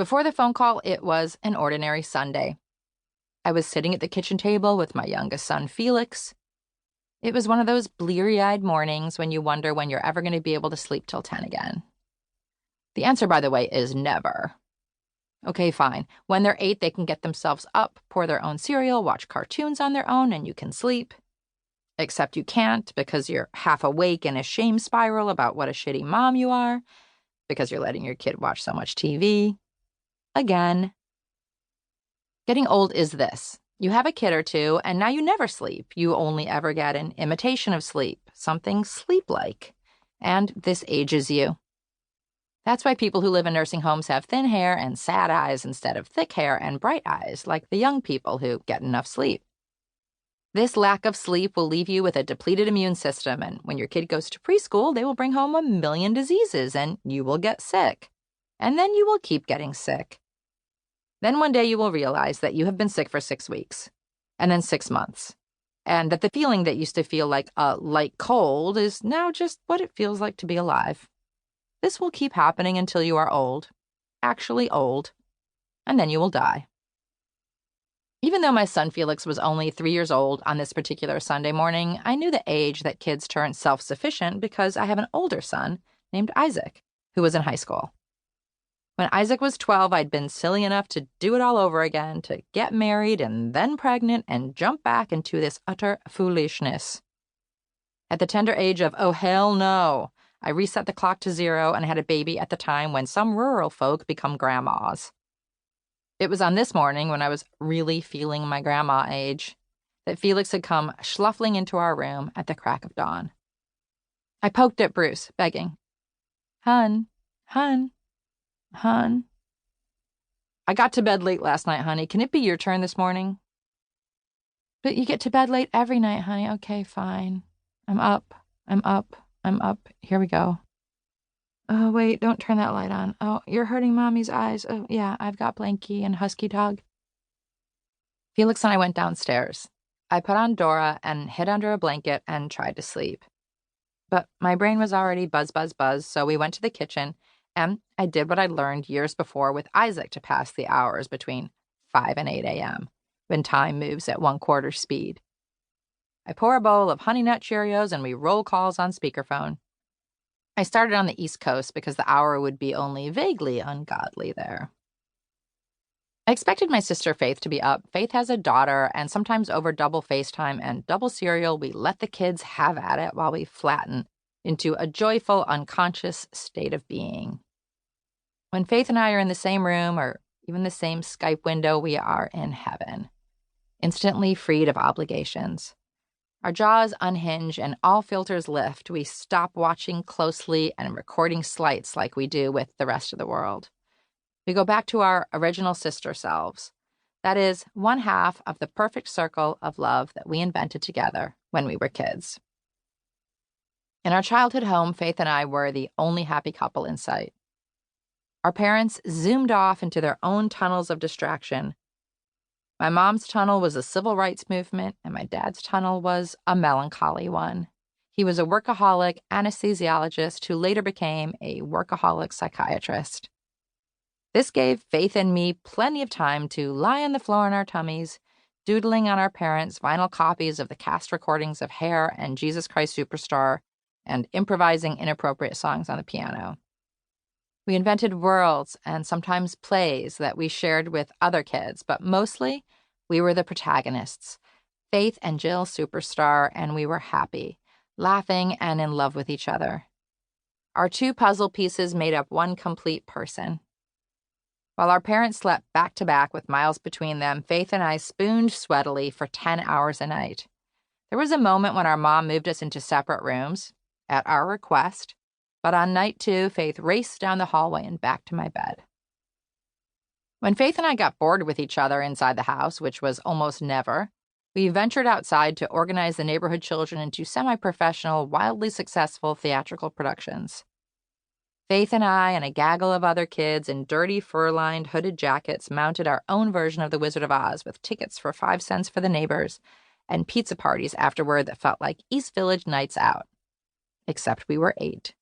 Before the phone call, it was an ordinary Sunday. I was sitting at the kitchen table with my youngest son, Felix. It was one of those bleary-eyed mornings when you wonder when you're ever going to be able to sleep till 10 again. The answer, by the way, is never. Okay, fine. When they're 8, they can get themselves up, pour their own cereal, watch cartoons on their own, and you can sleep. Except you can't because you're half awake in a shame spiral about what a shitty mom you are, because you're letting your kid watch so much TV. Again. Getting old is this. You have a kid or two, and now you never sleep. You only ever get an imitation of sleep, something sleep-like. And this ages you. That's why people who live in nursing homes have thin hair and sad eyes instead of thick hair and bright eyes, like the young people who get enough sleep. This lack of sleep will leave you with a depleted immune system, and when your kid goes to preschool, they will bring home a million diseases, and you will get sick. And then you will keep getting sick. Then one day you will realize that you have been sick for 6 weeks, and then 6 months, and that the feeling that used to feel like a light cold is now just what it feels like to be alive. This will keep happening until you are old, actually old, and then you will die. Even though my son Felix was only 3 years old on this particular Sunday morning, I knew the age that kids turn self-sufficient because I have an older son named Isaac, who was in high school. When Isaac was 12, I'd been silly enough to do it all over again, to get married and then pregnant and jump back into this utter foolishness. At the tender age of, oh hell no, I reset the clock to 0 and had a baby at the time when some rural folk become grandmas. It was on this morning, when I was really feeling my grandma age, that Felix had come schluffling into our room at the crack of dawn. I poked at Bruce, begging, Hun, hun, hun. I got to bed late last night, honey. Can it be your turn this morning? But you get to bed late every night, honey. Okay, fine. I'm up. Here we go. Oh, wait, don't turn that light on. Oh, you're hurting Mommy's eyes. Oh, yeah, I've got Blanky and Husky Dog. Felix and I went downstairs. I put on Dora and hid under a blanket and tried to sleep. But my brain was already buzz, so we went to the kitchen, and I did what I learned years before with Isaac to pass the hours between 5 and 8 a.m., when time moves at 1/4 speed. I pour a bowl of Honey Nut Cheerios and we roll calls on speakerphone. I started on the East Coast because the hour would be only vaguely ungodly there. I expected my sister Faith to be up. Faith has a daughter, and sometimes over double FaceTime and double cereal, we let the kids have at it while we flatten into a joyful, unconscious state of being. When Faith and I are in the same room or even the same Skype window, we are in heaven, instantly freed of obligations. Our jaws unhinge and all filters lift. We stop watching closely and recording slights like we do with the rest of the world. We go back to our original sister selves. That is, one half of the perfect circle of love that we invented together when we were kids. In our childhood home, Faith and I were the only happy couple in sight. Our parents zoomed off into their own tunnels of distraction. My mom's tunnel was a civil rights movement, and my dad's tunnel was a melancholy one. He was a workaholic anesthesiologist who later became a workaholic psychiatrist. This gave Faith and me plenty of time to lie on the floor on our tummies, doodling on our parents' vinyl copies of the cast recordings of Hair and Jesus Christ Superstar, and improvising inappropriate songs on the piano. We invented worlds and sometimes plays that we shared with other kids, but mostly we were the protagonists, Faith and Jill Superstar, and we were happy, laughing and in love with each other. Our 2 puzzle pieces made up one complete person. While our parents slept back to back with miles between them, Faith and I spooned sweatily for 10 hours a night. There was a moment when our mom moved us into separate rooms, at our request, but on night 2, Faith raced down the hallway and back to my bed. When Faith and I got bored with each other inside the house, which was almost never, we ventured outside to organize the neighborhood children into semi-professional, wildly successful theatrical productions. Faith and I and a gaggle of other kids in dirty, fur-lined, hooded jackets mounted our own version of The Wizard of Oz with tickets for 5 cents for the neighbors and pizza parties afterward that felt like East Village nights out. Except we were 8.